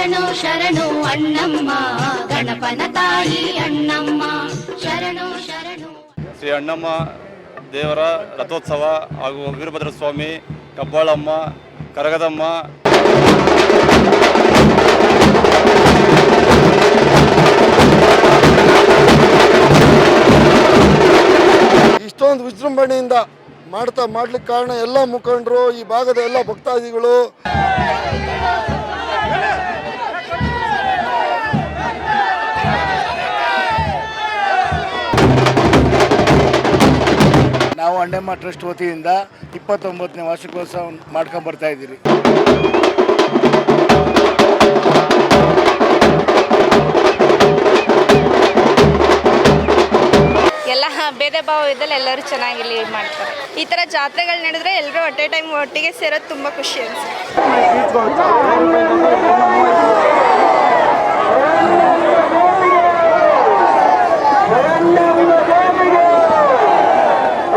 ಶರಣು ಶರಣು ಅಣ್ಣಮ್ಮ ಗಣಪನ ತಾಯಿ ಅಣ್ಣಮ್ಮ ಶರಣು ಶರಣು. ಶ್ರೀ ಅಣ್ಣಮ್ಮ ದೇವರ ರಥೋತ್ಸವ ಹಾಗೂ ವೀರಭದ್ರ ಸ್ವಾಮಿ, ಕಬ್ಬಾಳಮ್ಮ, ಕರಗದಮ್ಮ, ಇಷ್ಟೊಂದು ವಿಜೃಂಭಣೆಯಿಂದ ಮಾಡ್ಲಿಕ್ಕೆ ಕಾರಣ ಎಲ್ಲ ಮುಖಂಡರು, ಈ ಭಾಗದ ಎಲ್ಲ ಭಕ್ತಾದಿಗಳು. ನಾವು ಅಣ್ಣಮ್ಮ ಟ್ರಸ್ಟ್ ವತಿಯಿಂದ 29ನೇ ವಾರ್ಷಿಕೋತ್ಸವ ಮಾಡ್ಕೊಂಡು ಬರ್ತಾ ಇದ್ದೀರಿ. ಎಲ್ಲ ಭೇದ ಭಾವ ಇದ್ದಲ್ಲಿ ಎಲ್ಲರೂ ಚೆನ್ನಾಗಿ ಇಲ್ಲಿ ಮಾಡ್ತಾರೆ. ಈ ಥರ ಜಾತ್ರೆಗಳು ನಡೆದ್ರೆ ಎಲ್ಲರೂ ಅಟ್ ಎ ಟೈಮ್ ಒಟ್ಟಿಗೆ ಸೇರೋದು ತುಂಬ ಖುಷಿ ಅನಿಸುತ್ತೆ.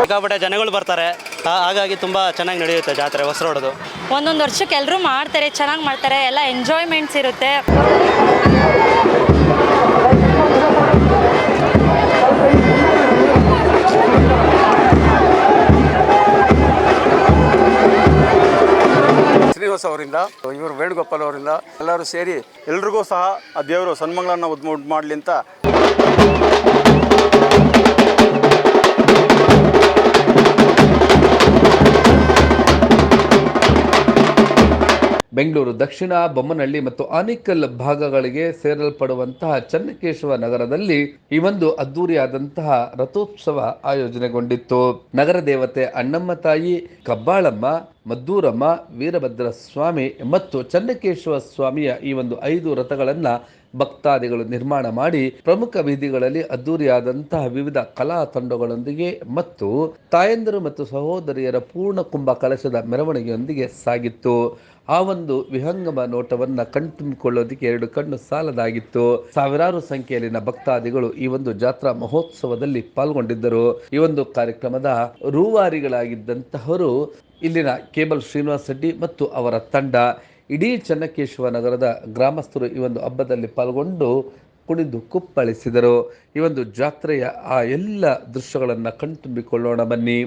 ಸಿಕ್ಕಾಪಟ್ಟೆ ಜನಗಳು ಬರ್ತಾರೆ, ಹಾಗಾಗಿ ತುಂಬ ಚೆನ್ನಾಗಿ ನಡೆಯುತ್ತೆ ಜಾತ್ರೆ ಹೊಸರೋಡದು. ಒಂದೊಂದು ವರ್ಷಕ್ಕೆ ಎಲ್ಲರೂ ಮಾಡ್ತಾರೆ, ಚೆನ್ನಾಗಿ ಮಾಡ್ತಾರೆ, ಎಲ್ಲ ಎಂಜಾಯ್ಮೆಂಟ್ಸ್ ಇರುತ್ತೆ. ಶ್ರೀನಿವಾಸ್ ಅವರಿಂದ, ಇವರು ವೇಣುಗೋಪಾಲ್ ಅವರಿಂದ ಎಲ್ಲರೂ ಸೇರಿ ಎಲ್ರಿಗೂ ಸಹ ಆ ದೇವರು ಸನ್ಮಂಗಳನ್ನ ಉಂಟು ಮಾಡಲಿ ಅಂತ. ಬೆಂಗಳೂರು ದಕ್ಷಿಣ, ಬೊಮ್ಮನಹಳ್ಳಿ ಮತ್ತು ಆನೇಕಲ್ ಭಾಗಗಳಿಗೆ ಸೇರಲ್ಪಡುವಂತಹ ಚನ್ನಕೇಶವ ನಗರದಲ್ಲಿ ಈ ಒಂದು ಅದ್ದೂರಿಯಾದಂತಹ ರಥೋತ್ಸವ ಆಯೋಜನೆಗೊಂಡಿತ್ತು. ನಗರ ದೇವತೆ ಅಣ್ಣಮ್ಮ ತಾಯಿ, ಕಬ್ಬಾಳಮ್ಮ, ಮದ್ದೂರಮ್ಮ, ವೀರಭದ್ರ ಸ್ವಾಮಿ ಮತ್ತು ಚನ್ನಕೇಶವ ಸ್ವಾಮಿಯ ಈ ಒಂದು 5 ರಥಗಳನ್ನ ಭಕ್ತಾದಿಗಳು ನಿರ್ಮಾಣ ಮಾಡಿ ಪ್ರಮುಖ ಬೀದಿಗಳಲ್ಲಿ ಅದ್ದೂರಿಯಾದಂತಹ ವಿವಿಧ ಕಲಾ ತಂಡಗಳೊಂದಿಗೆ ಮತ್ತು ತಾಯಂದಿರು ಮತ್ತು ಸಹೋದರಿಯರ ಪೂರ್ಣ ಕುಂಭ ಕಳಶದ ಮೆರವಣಿಗೆಯೊಂದಿಗೆ ಸಾಗಿತ್ತು. ಆ ಒಂದು ವಿಹಂಗಮ ನೋಟವನ್ನ ಕಣ್ತುಂಬಿಕೊಳ್ಳೋದಕ್ಕೆ 2 ಕಣ್ಣು ಸಾಲದಾಗಿತ್ತು. ಸಾವಿರಾರು ಸಂಖ್ಯೆಯಲ್ಲಿನ ಭಕ್ತಾದಿಗಳು ಈ ಒಂದು ಜಾತ್ರಾ ಮಹೋತ್ಸವದಲ್ಲಿ ಪಾಲ್ಗೊಂಡಿದ್ದರು. ಈ ಒಂದು ಕಾರ್ಯಕ್ರಮದ ರೂವಾರಿಗಳಾಗಿದ್ದಂತಹವರು ಇಲ್ಲಿನ ಕೇಬಲ್ ಶ್ರೀನಿವಾಸ್ ರೆಡ್ಡಿ ಮತ್ತು ಅವರ ತಂಡ. ಇಡೀ ಚನ್ನಕೇಶವ ನಗರದ ಗ್ರಾಮಸ್ಥರು ಈ ಒಂದು ಹಬ್ಬದಲ್ಲಿ ಪಾಲ್ಗೊಂಡು ಕುಣಿದು ಕುಪ್ಪಳಿಸಿದರು. ಈ ಒಂದು ಜಾತ್ರೆಯ ಆ ಎಲ್ಲ ದೃಶ್ಯಗಳನ್ನು ಕಣ್ತುಂಬಿಕೊಳ್ಳೋಣ ಬನ್ನಿ.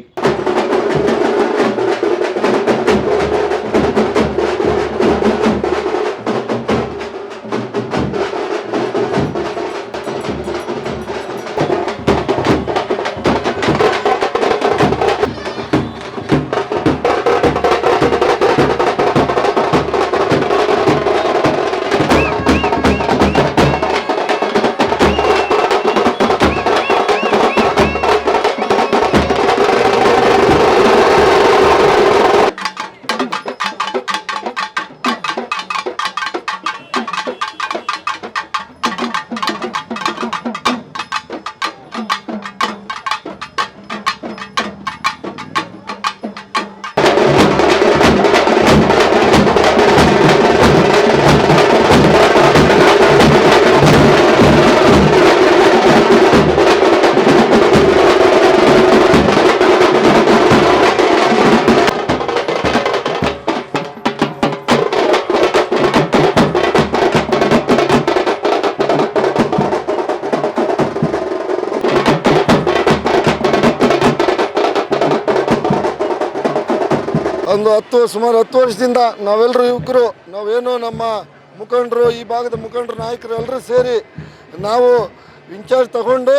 ಸುಮಾರು 10 ವರ್ಷದಿಂದ ನಾವೆಲ್ಲರೂ ಯುವಕರು, ನಾವೇನು ನಮ್ಮ ಮುಖಂಡರು, ಈ ಭಾಗದ ಮುಖಂಡರು, ನಾಯಕರು ಎಲ್ಲರೂ ಸೇರಿ ನಾವು ಇನ್ಚಾರ್ಜ್ ತಗೊಂಡು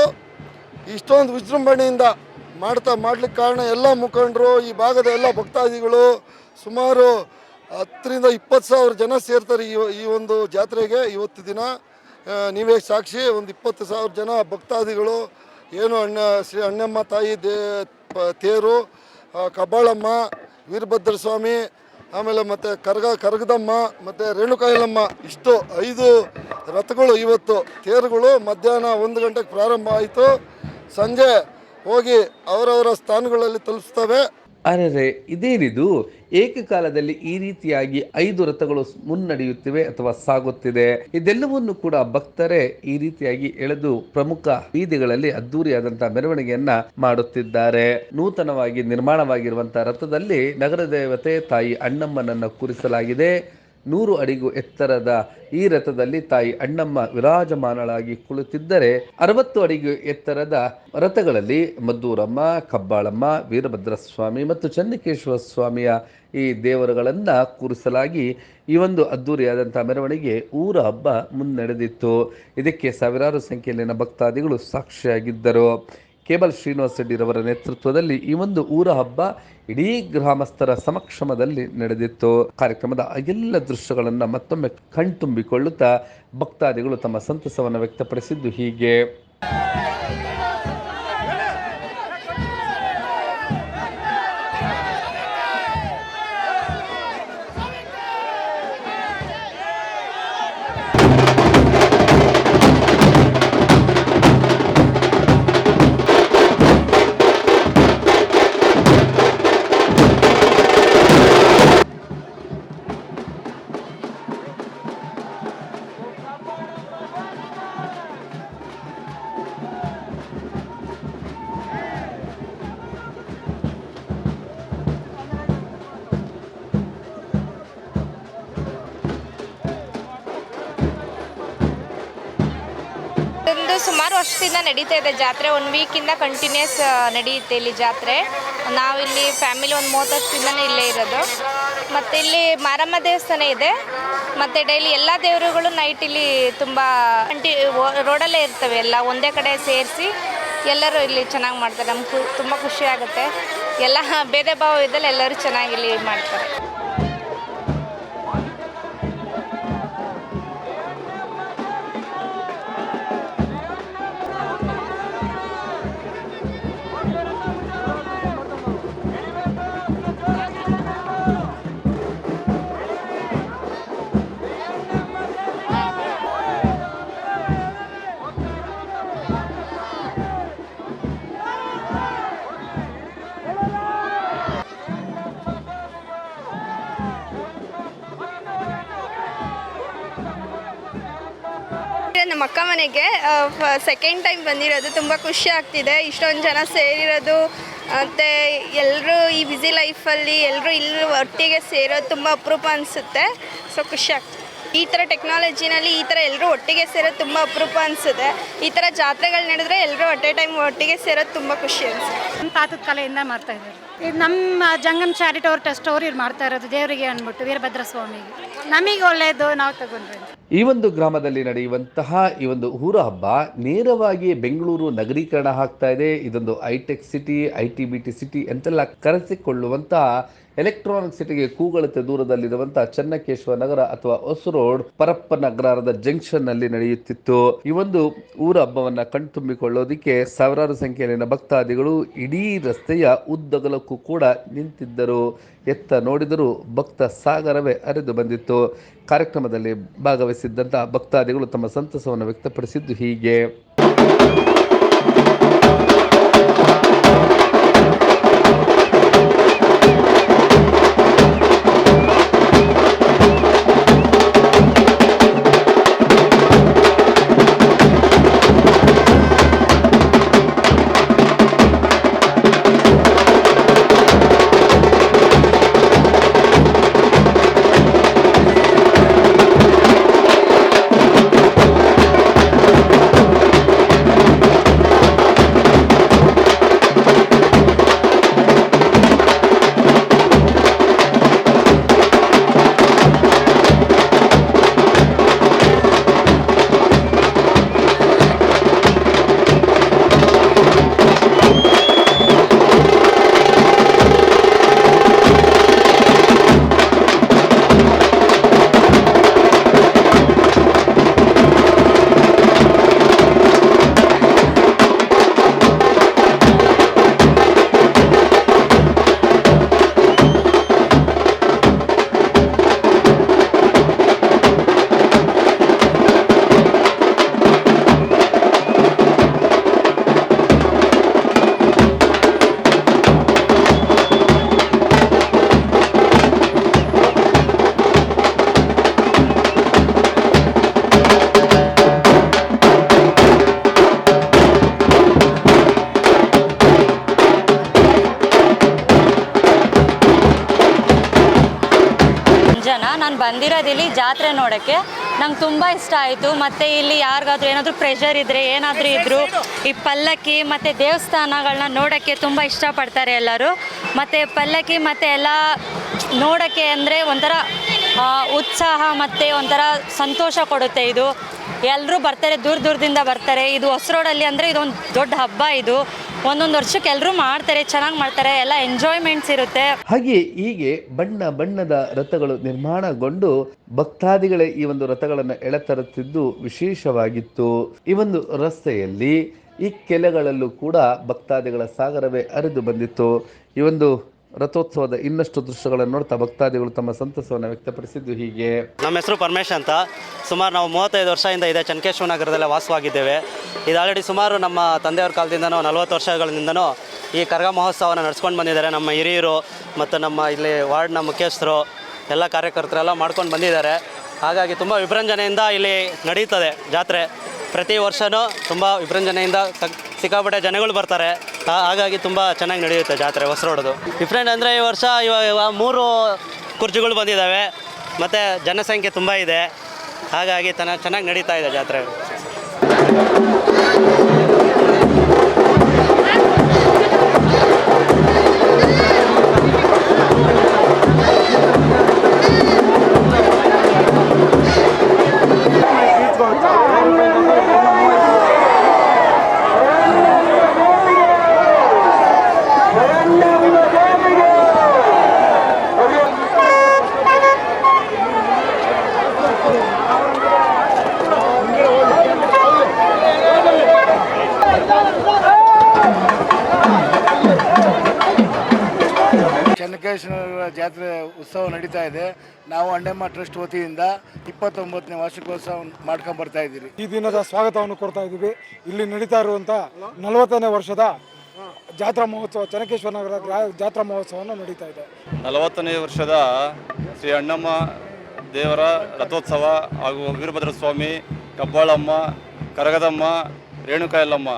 ಇಷ್ಟೊಂದು ವಿಜೃಂಭಣೆಯಿಂದ ಮಾಡ್ಲಿಕ್ಕೆ ಕಾರಣ ಎಲ್ಲ ಮುಖಂಡರು, ಈ ಭಾಗದ ಎಲ್ಲ ಭಕ್ತಾದಿಗಳು. ಸುಮಾರು 10ರಿಂದ 20,000 ಜನ ಸೇರ್ತಾರೆ ಈ ಒಂದು ಜಾತ್ರೆಗೆ. ಇವತ್ತು ದಿನ ನೀವೇ ಸಾಕ್ಷಿ, ಒಂದು 20,000 ಜನ ಭಕ್ತಾದಿಗಳು. ಏನು ಶ್ರೀ ಅಣ್ಣಮ್ಮ ತಾಯಿ ತೇರು, ಕಬ್ಬಾಳಮ್ಮ, ವೀರಭದ್ರ ಸ್ವಾಮಿ, ಆಮೇಲೆ ಮತ್ತು ಕರಗದಮ್ಮ ಮತ್ತು ರೇಣುಕಾಯಲಮ್ಮ, ಇಷ್ಟು 5 ರಥಗಳು ಇವತ್ತು ತೇರುಗಳು ಮಧ್ಯಾಹ್ನ 1 ಗಂಟೆಗೆ ಪ್ರಾರಂಭ ಆಯಿತು. ಸಂಜೆ ಹೋಗಿ ಅವರವರ ಸ್ಥಾನಗಳಲ್ಲಿ ತಲುಪಿಸ್ತವೆ. ಅರೆ, ಇದೇನಿದು? ಏಕಕಾಲದಲ್ಲಿ ಈ ರೀತಿಯಾಗಿ 5 ರಥಗಳು ಮುನ್ನಡೆಯುತ್ತಿವೆ ಅಥವಾ ಸಾಗುತ್ತಿದೆ. ಇದೆಲ್ಲವನ್ನು ಕೂಡ ಭಕ್ತರೇ ಈ ರೀತಿಯಾಗಿ ಎಳೆದು ಪ್ರಮುಖ ಬೀದಿಗಳಲ್ಲಿ ಅದ್ದೂರಿಯಾದಂತಹ ಮೆರವಣಿಗೆಯನ್ನ ಮಾಡುತ್ತಿದ್ದಾರೆ. ನೂತನವಾಗಿ ನಿರ್ಮಾಣವಾಗಿರುವಂತಹ ರಥದಲ್ಲಿ ನಗರ ದೇವತೆ ತಾಯಿ ಅಣ್ಣಮ್ಮನನ್ನ ಕೂರಿಸಲಾಗಿದೆ. 100 ಅಡಿಗೂ ಎತ್ತರದ ಈ ರಥದಲ್ಲಿ ತಾಯಿ ಅಣ್ಣಮ್ಮ ವಿರಾಜಮಾನಳಾಗಿ ಕುಳಿತಿದ್ದರೆ 60 ಅಡಿಗೂ ಎತ್ತರದ ರಥಗಳಲ್ಲಿ ಮದ್ದೂರಮ್ಮ, ಕಬ್ಬಾಳಮ್ಮ, ವೀರಭದ್ರ ಸ್ವಾಮಿ ಮತ್ತು ಚೆನ್ನಕೇಶವ ಸ್ವಾಮಿಯ ಈ ದೇವರುಗಳನ್ನ ಕೂರಿಸಲಾಗಿ ಈ ಒಂದು ಅದ್ದೂರಿಯಾದಂತಹ ಮೆರವಣಿಗೆ ಊರ ಹಬ್ಬ ಮುನ್ನಡೆದಿತ್ತು. ಇದಕ್ಕೆ ಸಾವಿರಾರು ಸಂಖ್ಯೆಯಲ್ಲಿನ ಭಕ್ತಾದಿಗಳು ಸಾಕ್ಷಿಯಾಗಿದ್ದರು. ಕೇಬಲ್ ಶ್ರೀನಿವಾಸ ರೆಡ್ಡಿರವರ ನೇತೃತ್ವದಲ್ಲಿ ಈ ಒಂದು ಊರ ಹಬ್ಬ ಇಡೀ ಗ್ರಾಮಸ್ಥರ ಸಮಕ್ಷಮದಲ್ಲಿ ನಡೆದಿತ್ತು. ಕಾರ್ಯಕ್ರಮದ ಎಲ್ಲ ದೃಶ್ಯಗಳನ್ನು ಮತ್ತೊಮ್ಮೆ ಕಣ್ತುಂಬಿಕೊಳ್ಳುತ್ತಾ ಭಕ್ತಾದಿಗಳು ತಮ್ಮ ಸಂತಸವನ್ನು ವ್ಯಕ್ತಪಡಿಸಿದ್ದು ಹೀಗೆ. ಸುಮಾರು ವರ್ಷದಿಂದ ನಡೀತಾ ಇದೆ ಜಾತ್ರೆ. 1 ವೀಕಿಂದ ಕಂಟಿನ್ಯೂಸ್ ನಡೆಯುತ್ತೆ ಇಲ್ಲಿ ಜಾತ್ರೆ. ನಾವಿಲ್ಲಿ ಫ್ಯಾಮಿಲಿ ಒಂದು 30 ವರ್ಷದಿಂದನೇ ಇಲ್ಲೇ ಇರೋದು. ಮತ್ತು ಇಲ್ಲಿ ಮಾರಮ್ಮ ದೇವಸ್ಥಾನ ಇದೆ. ಮತ್ತು ಡೈಲಿ ಎಲ್ಲ ದೇವರುಗಳು ನೈಟ್ ಇಲ್ಲಿ ತುಂಬ ರೋಡಲ್ಲೇ ಇರ್ತವೆ. ಎಲ್ಲ ಒಂದೇ ಕಡೆ ಸೇರಿಸಿ ಎಲ್ಲರೂ ಇಲ್ಲಿ ಚೆನ್ನಾಗಿ ಮಾಡ್ತಾರೆ. ನಮ್ಗೆ ತುಂಬ ಖುಷಿ ಆಗುತ್ತೆ. ಎಲ್ಲ ಭೇದ ಭಾವ ಇದ್ದಲ್ಲಿ ಎಲ್ಲರೂ ಚೆನ್ನಾಗಿ ಇಲ್ಲಿ ಮಾಡ್ತಾರೆ. ನಮ್ಮ ಅಕ್ಕ ಮನೆಗೆ ಸೆಕೆಂಡ್ ಟೈಮ್ ಬಂದಿರೋದು. ತುಂಬ ಖುಷಿ ಆಗ್ತಿದೆ. ಇಷ್ಟೊಂದು ಜನ ಸೇರಿರೋದು ಮತ್ತು ಎಲ್ಲರೂ ಈ ಬ್ಯುಸಿ ಲೈಫಲ್ಲಿ ಎಲ್ಲರೂ ಇಲ್ಲಿ ಒಟ್ಟಿಗೆ ಸೇರೋದು ತುಂಬ ಅಪರೂಪ ಅನಿಸುತ್ತೆ. ಸೊ ಖುಷಿ ಆಗ್ತದೆ. ಈ ಥರ ಟೆಕ್ನಾಲಜಿನಲ್ಲಿ ಈ ಥರ ಎಲ್ಲರೂ ಒಟ್ಟಿಗೆ ಸೇರೋದು ತುಂಬ ಅಪರೂಪ ಅನಿಸುತ್ತೆ. ಈ ಥರ ಜಾತ್ರೆಗಳು ನಡೆದ್ರೆ ಎಲ್ಲರೂ ಟೈಮ್ ಒಟ್ಟಿಗೆ ಸೇರೋದು ತುಂಬ ಖುಷಿ ಅನಿಸುತ್ತೆ. ನಮ್ಮ ತಾತದ ಕಲೆಯಿಂದ ಮಾಡ್ತಾ ಇದ್ದಾರೆ. ಇದು ನಮ್ಮ ಜಂಗಮ್ ಚಾರಿಟಿ ಅವ್ರ ಟ್ರಸ್ಟ್ ಅವ್ರು ಇದು ಮಾಡ್ತಾ ಇರೋದು ದೇವರಿಗೆ ಅಂದ್ಬಿಟ್ಟು ವೀರಭದ್ರ ಸ್ವಾಮಿಗೆ. ನಮಗೆ ಒಳ್ಳೆಯದು, ನಾವು ತಗೊಂಡ್ರೆ. ಈ ಒಂದು ಗ್ರಾಮದಲ್ಲಿ ನಡೆಯುವಂತಹ ಈ ಒಂದು ಊರ ಹಬ್ಬ ನೇರವಾಗಿ ಬೆಂಗಳೂರು ನಗರೀಕರಣ ಆಗ್ತಾ ಇದೆ. ಇದೊಂದು ಹೈಟೆಕ್ ಸಿಟಿ, ITBT ಸಿಟಿ ಎಂತೆಲ್ಲ ಕರೆಸಿಕೊಳ್ಳುವಂತಹ ಎಲೆಕ್ಟ್ರಾನಿಕ್ ಸಿಟಿಗೆ ಕೂಗಳತೆ ದೂರದಲ್ಲಿರುವಂತಹ ಚೆನ್ನಕೇಶವ ನಗರ ಅಥವಾ ಹೊಸ ರೋಡ್ ಪರಪ್ಪನಗರದ ಜಂಕ್ಷನ್ ನಲ್ಲಿ ನಡೆಯುತ್ತಿತ್ತು. ಈ ಒಂದು ಊರ ಹಬ್ಬವನ್ನ ಕಣ್ತುಂಬಿಕೊಳ್ಳೋದಿಕ್ಕೆ ಸಾವಿರಾರು ಸಂಖ್ಯೆಯಲ್ಲಿನ ಭಕ್ತಾದಿಗಳು ಇಡೀ ರಸ್ತೆಯ ಉದ್ದಗಲಕ್ಕೂ ಕೂಡ ನಿಂತಿದ್ದರು. ಎತ್ತ ನೋಡಿದರೂ ಭಕ್ತ ಸಾಗರವೇ ಹರಿದು ಬಂದಿತ್ತು. ಕಾರ್ಯಕ್ರಮದಲ್ಲಿ ಭಾಗವಹಿಸಿದ್ದಂತಹ ಭಕ್ತಾದಿಗಳು ತಮ್ಮ ಸಂತಸವನ್ನು ವ್ಯಕ್ತಪಡಿಸಿದ್ದು ಹೀಗೆ. ನಾನು ಬಂದಿರೋದಿಲ್ಲಿ ಜಾತ್ರೆ ನೋಡೋಕ್ಕೆ. ನಂಗೆ ತುಂಬ ಇಷ್ಟ ಆಯಿತು. ಮತ್ತು ಇಲ್ಲಿ ಯಾರಿಗಾದ್ರೂ ಏನಾದರೂ ಪ್ರೆಷರ್ ಇದ್ದರೆ ಏನಾದರೂ ಇದ್ದರೂ ಈ ಪಲ್ಲಕ್ಕಿ ಮತ್ತು ದೇವಸ್ಥಾನಗಳನ್ನ ನೋಡೋಕ್ಕೆ ತುಂಬ ಇಷ್ಟಪಡ್ತಾರೆ ಎಲ್ಲರೂ. ಮತ್ತು ಪಲ್ಲಕ್ಕಿ ಮತ್ತು ಎಲ್ಲ ನೋಡೋಕ್ಕೆ ಅಂದರೆ ಒಂಥರ ಉತ್ಸಾಹ ಮತ್ತು ಒಂಥರ ಸಂತೋಷ ಕೊಡುತ್ತೆ. ಇದು ಎಲ್ಲರೂ ಬರ್ತಾರೆ, ದೂರದಿಂದ ಬರ್ತಾರೆ. ಇದು ಹೊಸರೋಡಲ್ಲಿ ಅಂದರೆ ಇದೊಂದು ದೊಡ್ಡ ಹಬ್ಬ. ಇದು ಒಂದೊಂದು ವರ್ಷಕ್ಕೆ ಎಲ್ಲರೂ ಮಾಡ್ತಾರೆ, ಚೆನ್ನಾಗಿ ಮಾಡ್ತಾರೆ, ಎಲ್ಲ ಎಂಜಾಯ್ಮೆಂಟ್ಸ್ ಇರುತ್ತೆ. ಹಾಗೆ ಹೀಗೆ ಬಣ್ಣ ಬಣ್ಣದ ರಥಗಳು ನಿರ್ಮಾಣಗೊಂಡು ಭಕ್ತಾದಿಗಳೇ ಈ ಒಂದು ರಥಗಳನ್ನು ಎಳೆತರುತ್ತಿದ್ದು ವಿಶೇಷವಾಗಿತ್ತು. ಈ ಒಂದು ರಸ್ತೆಯಲ್ಲಿ ಈ ಕೆಲೆಗಳಲ್ಲೂ ಕೂಡ ಭಕ್ತಾದಿಗಳ ಸಾಗರವೇ ಹರಿದು ಬಂದಿತ್ತು. ಈ ಒಂದು ರಥೋತ್ಸವದ ಇನ್ನಷ್ಟು ದೃಶ್ಯಗಳನ್ನು ನೋಡ್ತಾ ಭಕ್ತಾದಿಗಳು ತಮ್ಮ ಸಂತಸವನ್ನು ವ್ಯಕ್ತಪಡಿಸಿದ್ದು ಹೀಗೆ. ನಮ್ಮ ಹೆಸರು ಪರಮೇಶ್ ಅಂತ. ಸುಮಾರು ನಾವು 35 ವರ್ಷದಿಂದ ಇದೆ ಚನ್ನಕೇಶವ ನಗರದಲ್ಲೇ ವಾಸವಾಗಿದ್ದೇವೆ. ಇದು ಆಲ್ರೆಡಿ ಸುಮಾರು ನಮ್ಮ ತಂದೆಯವ್ರ ಕಾಲದಿಂದನೂ 40 ವರ್ಷಗಳಿಂದನೂ ಈ ಕರಗ ಮಹೋತ್ಸವನ ನಡೆಸ್ಕೊಂಡು ಬಂದಿದ್ದಾರೆ. ನಮ್ಮ ಹಿರಿಯರು ಮತ್ತು ನಮ್ಮ ಇಲ್ಲಿ ವಾರ್ಡ್ನ ಮುಖ್ಯಸ್ಥರು ಎಲ್ಲ ಕಾರ್ಯಕರ್ತರೆಲ್ಲ ಮಾಡ್ಕೊಂಡು ಬಂದಿದ್ದಾರೆ. ಹಾಗಾಗಿ ತುಂಬ ವಿಜೃಂಭಣೆಯಿಂದ ಇಲ್ಲಿ ನಡೀತದೆ ಜಾತ್ರೆ. ಪ್ರತಿ ವರ್ಷವೂ ತುಂಬ ವಿಜೃಂಭಣೆಯಿಂದ ಸಿಕ್ಕಾಪಟ್ಟೆ ಜನಗಳು ಬರ್ತಾರೆ. ಹಾಗಾಗಿ ತುಂಬ ಚೆನ್ನಾಗಿ ನಡೆಯುತ್ತೆ ಜಾತ್ರೆ ಹೊಸರೋಡದು. ಡಿಫ್ರೆಂಟ್ ಅಂದರೆ ಈ ವರ್ಷ ಇವಾಗ 3 ಕುರ್ಚಿಗಳು ಬಂದಿದ್ದಾವೆ ಮತ್ತು ಜನಸಂಖ್ಯೆ ತುಂಬ ಇದೆ. ಹಾಗಾಗಿ ಚೆನ್ನಾಗಿ ನಡೀತಾ ಇದೆ ಜಾತ್ರೆ. ಚನ್ನಕೇಶವ ಜಾತ್ರೆ ಉತ್ಸವ ನಡೀತಾ ಇದೆ. ನಾವು ಅಣ್ಣಮ್ಮ ಟ್ರಸ್ಟ್ ವತಿಯಿಂದ 29ನೇ ವಾರ್ಷಿಕೋತ್ಸವ ಮಾಡ್ಕೊಂಡು ಬರ್ತಾ ಇದ್ದೀವಿ. ಈ ದಿನದ ಸ್ವಾಗತವನ್ನು ಕೊಡ್ತಾ ಇದ್ದೀವಿ. ಇಲ್ಲಿ ನಡೀತಾ ಇರುವಂಥ 40ನೇ ವರ್ಷದ ಜಾತ್ರಾ ಮಹೋತ್ಸವ, ಚನ್ನಕೇಶವ ನಗರ ಜಾತ್ರಾ ಮಹೋತ್ಸವವನ್ನು ನಡೀತಾ ಇದೆ. 40ನೇ ವರ್ಷದ ಶ್ರೀ ಅಣ್ಣಮ್ಮ ದೇವರ ರಥೋತ್ಸವ ಹಾಗೂ ವೀರಭದ್ರ ಸ್ವಾಮಿ, ಕಬ್ಬಾಳಮ್ಮ, ಕರಗದಮ್ಮ, ರೇಣುಕಾ ಯಲ್ಲಮ್ಮ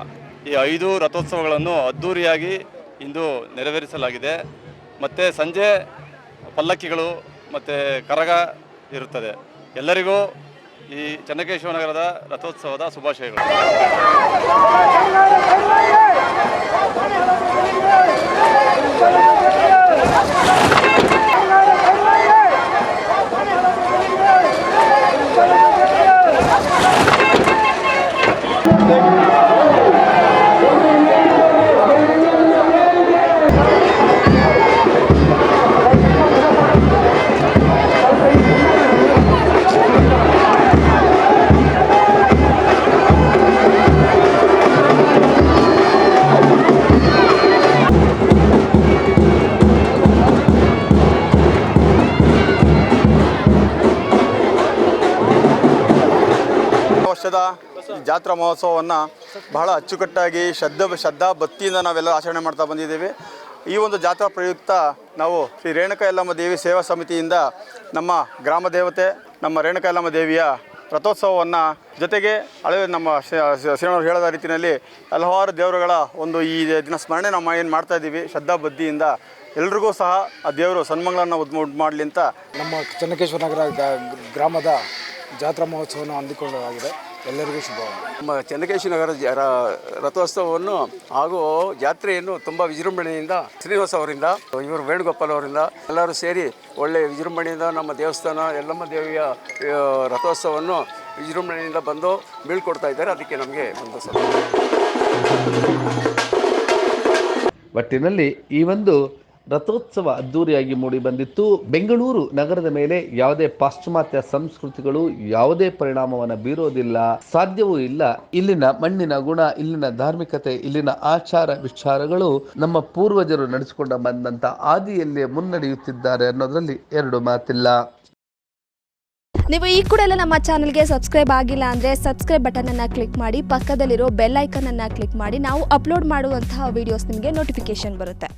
ಈ 5 ರಥೋತ್ಸವಗಳನ್ನು ಅದ್ಧೂರಿಯಾಗಿ ಇಂದು ನೆರವೇರಿಸಲಾಗಿದೆ. ಮತ್ತು ಸಂಜೆ ಪಲ್ಲಕ್ಕಿಗಳು ಮತ್ತು ಕರಗ ಇರುತ್ತದೆ. ಎಲ್ಲರಿಗೂ ಈ ಚನ್ನಕೇಶವ ನಗರದ ರಥೋತ್ಸವದ ಶುಭಾಶಯಗಳು. ವರ್ಷದ ಜಾತ್ರಾ ಮಹೋತ್ಸವವನ್ನು ಬಹಳ ಅಚ್ಚುಕಟ್ಟಾಗಿ ಶ್ರದ್ಧಾ ಭಕ್ತಿಯಿಂದ ನಾವೆಲ್ಲ ಆಚರಣೆ ಮಾಡ್ತಾ ಬಂದಿದ್ದೇವೆ. ಈ ಒಂದು ಜಾತ್ರಾ ಪ್ರಯುಕ್ತ ನಾವು ಶ್ರೀ ರೇಣುಕಾ ಯಲ್ಲಮ್ಮ ದೇವಿ ಸೇವಾ ಸಮಿತಿಯಿಂದ ನಮ್ಮ ಗ್ರಾಮ ದೇವತೆ ನಮ್ಮ ರೇಣುಕಾ ಯಲ್ಲಮ್ಮ ದೇವಿಯ ರಥೋತ್ಸವವನ್ನು ಜೊತೆಗೆ ಹಳೆ ನಮ್ಮ ಶ್ರೀನವರು ಹೇಳಿದ ರೀತಿಯಲ್ಲಿ ಹಲವಾರು ದೇವರುಗಳ ಒಂದು ಈ ದಿನ ಸ್ಮರಣೆ ನಾವು ಏನು ಮಾಡ್ತಾ ಇದ್ದೀವಿ ಶ್ರದ್ಧಾ ಬುದ್ಧಿಯಿಂದ. ಎಲ್ರಿಗೂ ಸಹ ಆ ದೇವರು ಸನ್ಮಂಗಳನ್ನ ಉಂಟು ಮಾಡಲಿ ಅಂತ ನಮ್ಮ ಚನ್ನಕೇಶವ ನಗರ ಗ್ರಾಮದ ಜಾತ್ರಾ ಮಹೋತ್ಸವವನ್ನು ಹಮ್ಮಿಕೊಳ್ಳಲಾಗಿದೆ. ಎಲ್ಲರಿಗೂ ಶುಭವಾಗಲಿ. ನಮ್ಮ ಚನ್ನಕೇಶವ ನಗರ ರಥೋತ್ಸವವನ್ನು ಹಾಗೂ ಜಾತ್ರೆಯನ್ನು ತುಂಬ ವಿಜೃಂಭಣೆಯಿಂದ ಶ್ರೀನಿವಾಸ ಅವರಿಂದ, ಇವರು ವೇಣುಗೋಪಾಲ್ ಅವರಿಂದ ಎಲ್ಲರೂ ಸೇರಿ ಒಳ್ಳೆಯ ವಿಜೃಂಭಣೆಯಿಂದ ನಮ್ಮ ದೇವಸ್ಥಾನ ಯಲ್ಲಮ್ಮ ದೇವಿಯ ರಥೋತ್ಸವವನ್ನು ವಿಜೃಂಭಣೆಯಿಂದ ಬಂದು ಬೀಳ್ಕೊಡ್ತಾ ಇದ್ದಾರೆ. ಅದಕ್ಕೆ ನಮಗೆ ಒಂದು ಸಲ ಒಟ್ಟಿನಲ್ಲಿ ಈ ಒಂದು ರಥೋತ್ಸವ ಅದ್ದೂರಿಯಾಗಿ ಮೂಡಿ ಬಂದಿತ್ತು. ಬೆಂಗಳೂರು ನಗರದ ಮೇಲೆ ಯಾವುದೇ ಪಾಶ್ಚಿಮಾತ್ಯ ಸಂಸ್ಕೃತಿಗಳು ಯಾವುದೇ ಪರಿಣಾಮವನ್ನು ಬೀರೋದಿಲ್ಲ, ಸಾಧ್ಯವೂ ಇಲ್ಲ. ಇಲ್ಲಿನ ಮಣ್ಣಿನ ಗುಣ, ಇಲ್ಲಿನ ಧಾರ್ಮಿಕತೆ, ಇಲ್ಲಿನ ಆಚಾರ ವಿಚಾರಗಳು ನಮ್ಮ ಪೂರ್ವಜರು ನಡೆಸಿಕೊಂಡು ಬಂದಂತ ಹಾದಿಯಲ್ಲೇ ಮುನ್ನಡೆಯುತ್ತಿದ್ದಾರೆ ಅನ್ನೋದ್ರಲ್ಲಿ ಎರಡು ಮಾತಿಲ್ಲ. ನೀವು ಈ ಕೂಡ ಎಲ್ಲ ನಮ್ಮ ಚಾನಲ್ಗೆ ಸಬ್ಸ್ಕ್ರೈಬ್ ಆಗಿಲ್ಲ ಅಂದರೆ ಸಬ್ಸ್ಕ್ರೈಬ್ ಬಟನನ್ನು ಕ್ಲಿಕ್ ಮಾಡಿ, ಪಕ್ಕದಲ್ಲಿರೋ ಬೆಲ್ ಐಕನನ್ನು ಕ್ಲಿಕ್ ಮಾಡಿ. ನಾವು ಅಪ್ಲೋಡ್ ಮಾಡುವಂತಹ ವಿಡಿಯೋಸ್ ನಿಮಗೆ ನೋಟಿಫಿಕೇಶನ್ ಬರುತ್ತೆ.